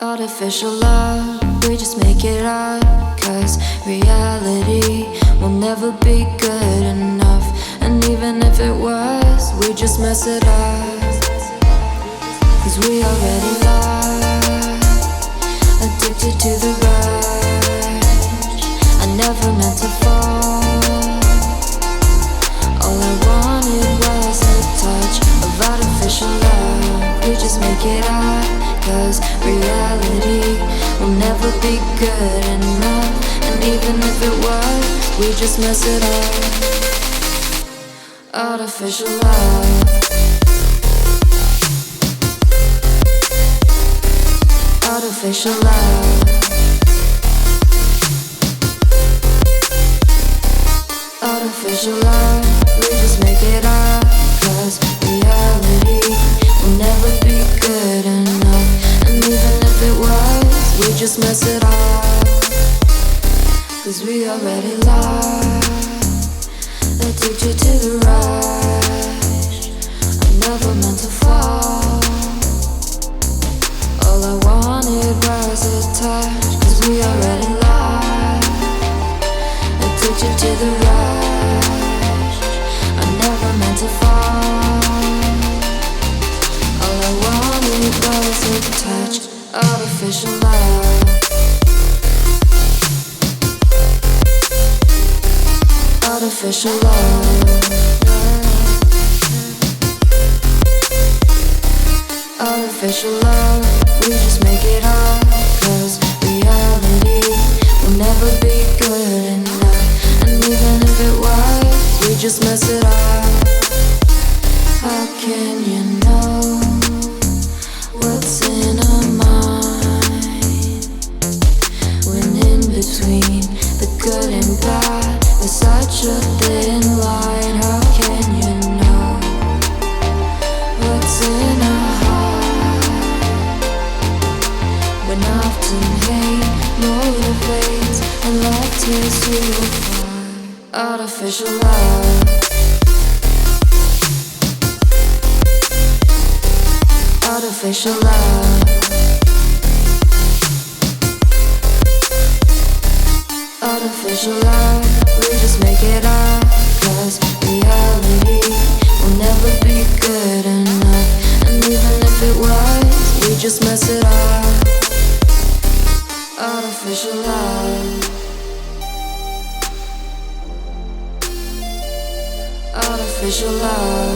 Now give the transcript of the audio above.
Artificial love, we just make it up. Cause reality will never be good enough. And even if it was, we just mess it up. Cause we already lost, addicted to the rush. I never meant to fall. All I wanted was a touch of artificial love. We just make it up. Cause reality will never be good enough. And even if it was, we just mess it up. Artificial love. Artificial love. Artificial love. We just make it up. Cause reality will never be good enough. And even if it was, we just mess it up. Cause we already lost, addicted to the rush. I never meant to fall. All I wanted was a touch. Cause we already lost, addicted to the rush. I never meant to fall. All I wanted was a touch. Artificial love. Artificial love. Artificial love. We just make it up. Cause reality will never be good enough. And even if it was, we just mess it up. How can you know what's in our mind when in between the good and bad there's such a thin line? How can you know what's in our heart when often hate motivates and love tears you apart? Artificial love. Artificial love. Artificial love. We just make it up. Cause reality will never be good enough. And even if it was, we just mess it up. Artificial love. Artificial love.